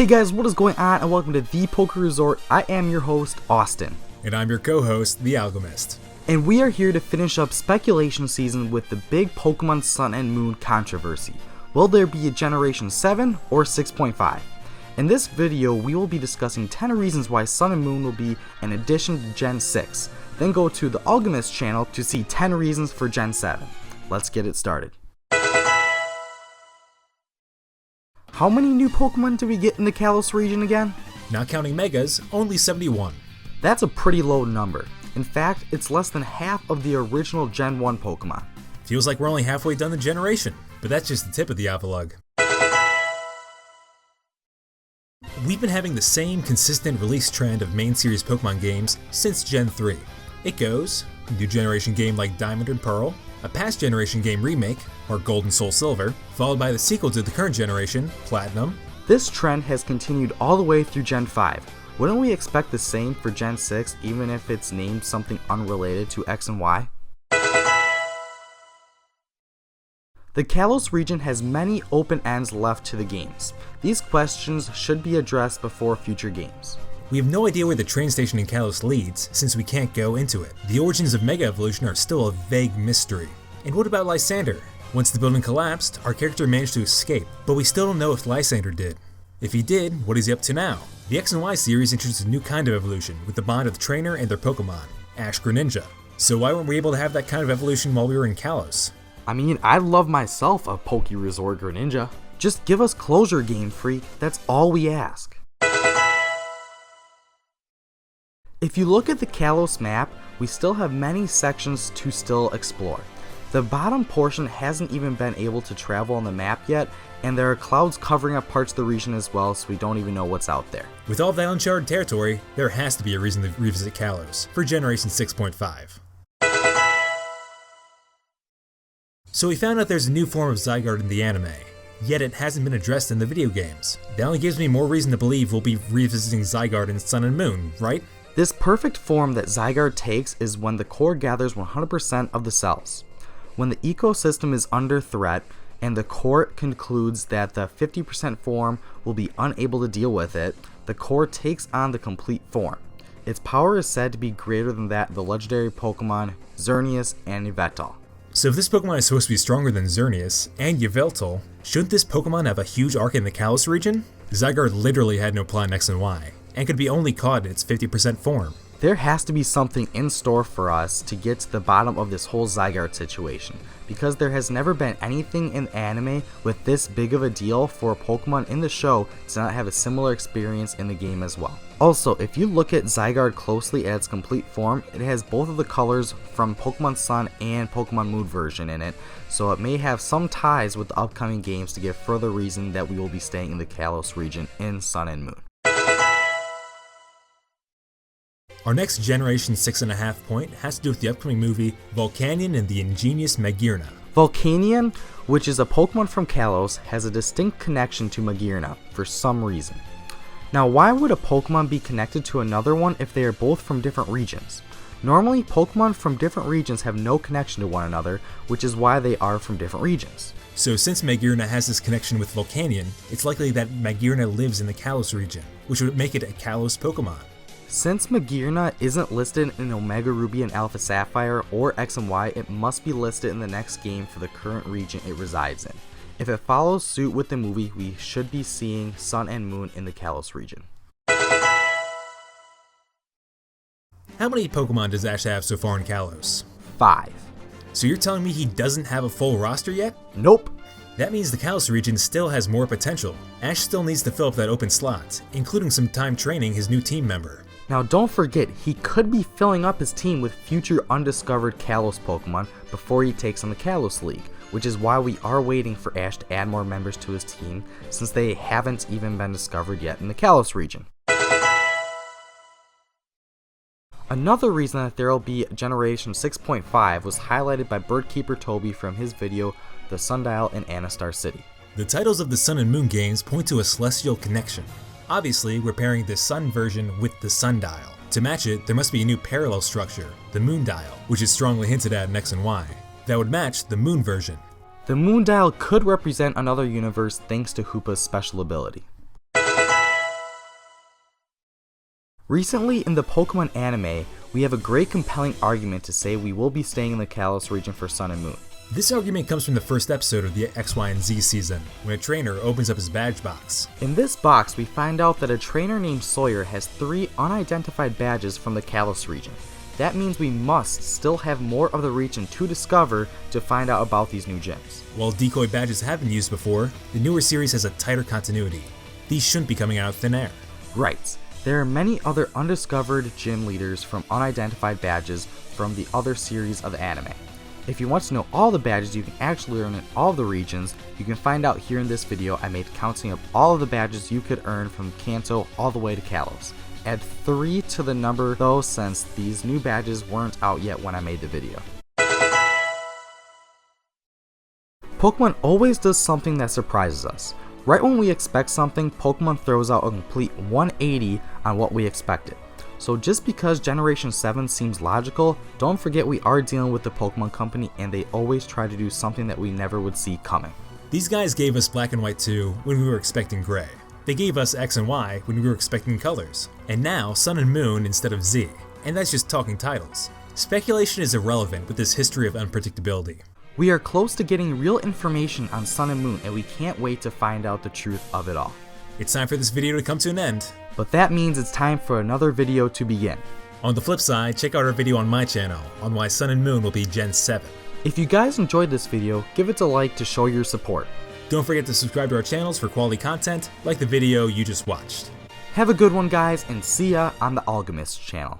Hey guys, what is going on, and welcome to The Poke Resort. I am your host, Austin. And I'm your co-host, TheAlgamist. And we are here to finish up speculation season with the big Pokemon Sun and Moon controversy. Will there be a Generation 7 or 6.5? In this video, we will be discussing 10 reasons why Sun and Moon will be an addition to Gen 6. Then go to the TheAlgamist channel to see 10 reasons for Gen 7. Let's get it started. How many new Pokemon do we get in the Kalos region again? Not counting Megas, only 71. That's a pretty low number. In fact, it's less than half of the original Gen 1 Pokemon. Feels like we're only halfway done the generation, but that's just the tip of the iceberg. We've been having the same consistent release trend of main series Pokemon games since Gen 3. It goes, a new generation game like Diamond and Pearl, a past generation game remake, or Gold and Soul Silver, followed by the sequel to the current generation, Platinum. This trend has continued all the way through Gen 5. Wouldn't we expect the same for Gen 6 even if it's named something unrelated to X and Y? The Kalos region has many open ends left to the games. These questions should be addressed before future games. We have no idea where the train station in Kalos leads, since we can't go into it. The origins of Mega Evolution are still a vague mystery. And what about Lysander? Once the building collapsed, our character managed to escape, but we still don't know if Lysander did. If he did, what is he up to now? The X and Y series introduced a new kind of evolution with the bond of the trainer and their Pokemon, Ash Greninja. So why weren't we able to have that kind of evolution while we were in Kalos? I mean, I love myself a Poke Resort Greninja. Just give us closure, Game Freak. That's all we ask. If you look at the Kalos map, we still have many sections to still explore. The bottom portion hasn't even been able to travel on the map yet, and there are clouds covering up parts of the region as well, so we don't even know what's out there. With all that uncharted territory, there has to be a reason to revisit Kalos for Generation 6.5. So we found out there's a new form of Zygarde in the anime, yet it hasn't been addressed in the video games. That only gives me more reason to believe we'll be revisiting Zygarde in Sun and Moon, right? This perfect form that Zygarde takes is when the core gathers 100% of the cells. When the ecosystem is under threat and the core concludes that the 50% form will be unable to deal with it, the core takes on the complete form. Its power is said to be greater than that of the legendary Pokemon Xerneas and Yveltal. So if this Pokemon is supposed to be stronger than Xerneas and Yveltal, shouldn't this Pokemon have a huge arc in the Kalos region? Zygarde literally had no plot in X and Y, and could be only caught in its 50% form. There has to be something in store for us to get to the bottom of this whole Zygarde situation, because there has never been anything in anime with this big of a deal for a Pokemon in the show to not have a similar experience in the game as well. Also, if you look at Zygarde closely at its complete form, it has both of the colors from Pokemon Sun and Pokemon Moon version in it, so it may have some ties with the upcoming games to give further reason that we will be staying in the Kalos region in Sun and Moon. Our next Generation 6.5 point has to do with the upcoming movie Volcanion and the Ingenious Magearna. Volcanion, which is a Pokemon from Kalos, has a distinct connection to Magearna for some reason. Now, why would a Pokemon be connected to another one if they are both from different regions? Normally, Pokemon from different regions have no connection to one another, which is why they are from different regions. So since Magearna has this connection with Volcanion, it's likely that Magearna lives in the Kalos region, which would make it a Kalos Pokemon. Since Magearna isn't listed in Omega Ruby and Alpha Sapphire or X and Y, it must be listed in the next game for the current region it resides in. If it follows suit with the movie, we should be seeing Sun and Moon in the Kalos region. How many Pokemon does Ash have so far in Kalos? 5. So you're telling me he doesn't have a full roster yet? Nope. That means the Kalos region still has more potential. Ash still needs to fill up that open slot, including some time training his new team member. Now don't forget, he could be filling up his team with future undiscovered Kalos Pokemon before he takes on the Kalos League, which is why we are waiting for Ash to add more members to his team, since they haven't even been discovered yet in the Kalos region. Another reason that there will be Generation 6.5 was highlighted by Birdkeeper Toby from his video, The Sundial in Anastar City. The titles of the Sun and Moon games point to a celestial connection. Obviously, we're pairing the Sun version with the Sundial. To match it, there must be a new parallel structure, the Moondial, which is strongly hinted at in X and Y, that would match the Moon version. The Moondial could represent another universe thanks to Hoopa's special ability. Recently in the Pokemon anime, we have a great compelling argument to say we will be staying in the Kalos region for Sun and Moon. This argument comes from the first episode of the X, Y, and Z season, when a trainer opens up his badge box. In this box, we find out that a trainer named Sawyer has 3 unidentified badges from the Kalos region. That means we must still have more of the region to discover to find out about these new gyms. While decoy badges have been used before, the newer series has a tighter continuity. These shouldn't be coming out of thin air. Right. There are many other undiscovered gym leaders from unidentified badges from the other series of anime. If you want to know all the badges you can actually earn in all of the regions, you can find out here in this video. I made counting of all of the badges you could earn from Kanto all the way to Kalos. Add 3 to the number though, since these new badges weren't out yet when I made the video. Pokemon always does something that surprises us. Right when we expect something, Pokemon throws out a complete 180 on what we expected. So just because Generation 7 seems logical, don't forget we are dealing with the Pokemon Company and they always try to do something that we never would see coming. These guys gave us Black and White 2 when we were expecting Gray. They gave us X and Y when we were expecting Colors. And now Sun and Moon instead of Z. And that's just talking titles. Speculation is irrelevant with this history of unpredictability. We are close to getting real information on Sun and Moon and we can't wait to find out the truth of it all. It's time for this video to come to an end. But that means it's time for another video to begin. On the flip side, check out our video on my channel on why Sun and Moon will be Gen 7. If you guys enjoyed this video, give it a like to show your support. Don't forget to subscribe to our channels for quality content like the video you just watched. Have a good one guys, and see ya on the Algamist channel.